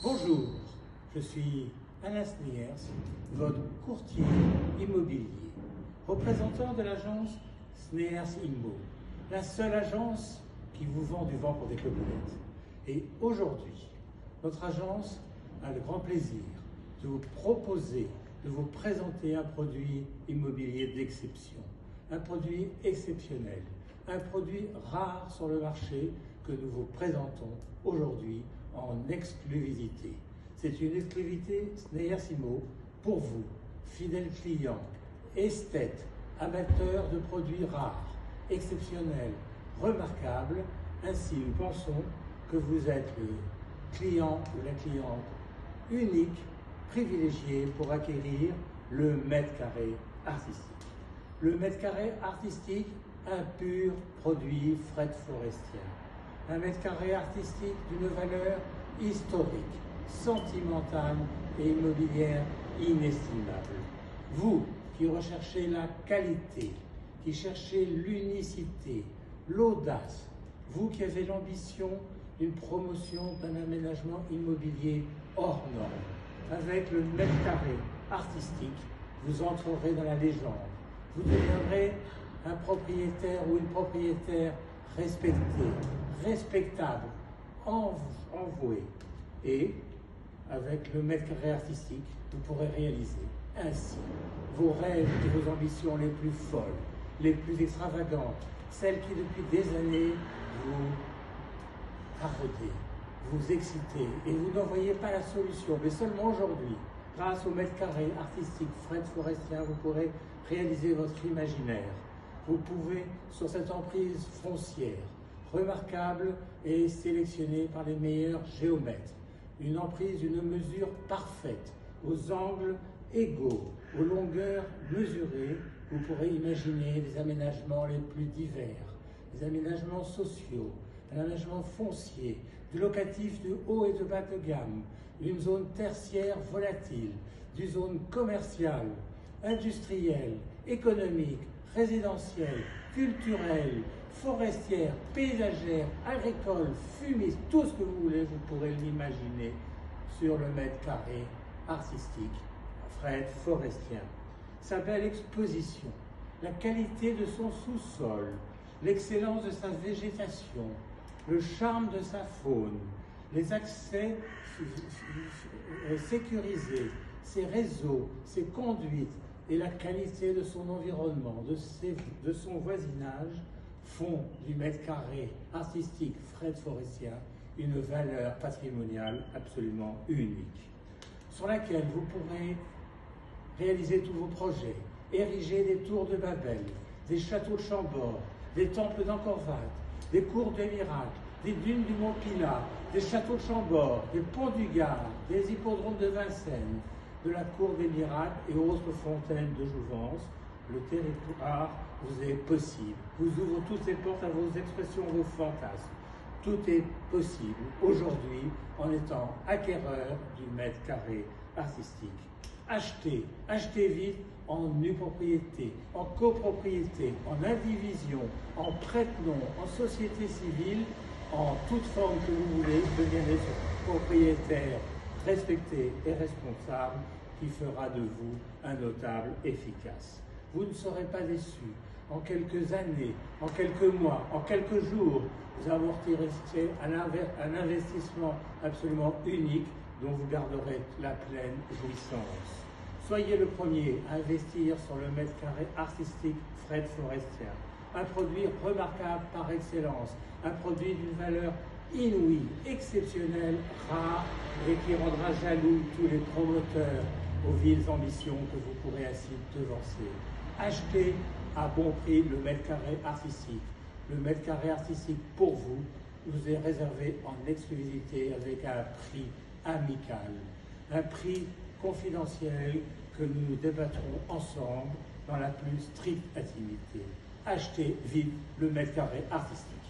Bonjour, je suis Alain Sneers, votre courtier immobilier, représentant de l'agence Sneers Immo, la seule agence qui vous vend du vent pour des copiolettes. Et aujourd'hui, notre agence a le grand plaisir de vous proposer, de vous présenter un produit immobilier d'exception, un produit exceptionnel, un produit rare sur le marché que nous vous présentons aujourd'hui en exclusivité. C'est une exclusivité Sneers Immo pour vous, fidèles clients, esthètes, amateurs de produits rares, exceptionnels, remarquables. Ainsi, nous pensons que vous êtes le client ou la cliente unique, privilégié pour acquérir le mètre carré artistique. Le mètre carré artistique, un pur produit fret forestien. Un mètre carré artistique d'une valeur historique, sentimentale et immobilière inestimable. Vous qui recherchez la qualité, qui cherchez l'unicité, l'audace, vous qui avez l'ambition d'une promotion d'un aménagement immobilier hors norme, avec le mètre carré artistique, vous entrerez dans la légende. Vous deviendrez un propriétaire ou une propriétaire respecté, respectable, envoué. Et avec le mètre carré artistique, vous pourrez réaliser ainsi vos rêves et vos ambitions les plus folles, les plus extravagantes, celles qui depuis des années vous taraudez, vous excitez et vous n'en voyez pas la solution. Mais seulement aujourd'hui, grâce au mètre carré artistique fret forestien, vous pourrez réaliser votre imaginaire. Vous pouvez, sur cette emprise foncière, remarquable et sélectionnée par les meilleurs géomètres, une emprise d'une mesure parfaite, aux angles égaux, aux longueurs mesurées, vous pourrez imaginer des aménagements les plus divers, des aménagements sociaux, un aménagement foncier, du locatif de haut et de bas de gamme, une zone tertiaire volatile, d'une zone commerciale, industrielle, économique, résidentielle, culturelle, forestière, paysagère, agricole, fumiste, tout ce que vous voulez, vous pourrez l'imaginer sur le mètre carré artistique, fret forestien. Sa belle exposition, la qualité de son sous-sol, l'excellence de sa végétation, le charme de sa faune, les accès sécurisés, ses réseaux, ses conduites et la qualité de son environnement, de son voisinage font du mètre carré artistique fret forestien une valeur patrimoniale absolument unique, sur laquelle vous pourrez réaliser tous vos projets, ériger des tours de Babel, des châteaux de Chambord, des temples d'Angkor Wat, des cours des miracles, des dunes du Mont Pilat, des châteaux de Chambord, des ponts du Gard, des hippodromes de Vincennes, de la cour des miracles et autres fontaines de jouvence. Le territoire vous est possible. Vous ouvrez toutes les portes à vos expressions, vos fantasmes. Tout est possible aujourd'hui en étant acquéreur du mètre carré artistique. Achetez, achetez vite en nue propriété, en copropriété, en indivision, en prête-nom, en société civile, en toute forme que vous voulez, devenez propriétaire respecté et responsable qui fera de vous un notable efficace. Vous ne serez pas déçus. En quelques années, en quelques mois, en quelques jours, vous amortirez un investissement absolument unique dont vous garderez la pleine jouissance. Soyez le premier à investir sur le mètre carré artistique fret forestien. Un produit remarquable par excellence, un produit d'une valeur inouïe, exceptionnelle, rare et qui rendra jaloux tous les promoteurs aux viles ambitions que vous pourrez ainsi devancer. Achetez à bon prix le mètre carré artistique. Le mètre carré artistique pour vous nous est réservé en exclusivité avec un prix amical, un prix confidentiel que nous débattrons ensemble dans la plus stricte intimité. Achetez vite le mètre carré artistique.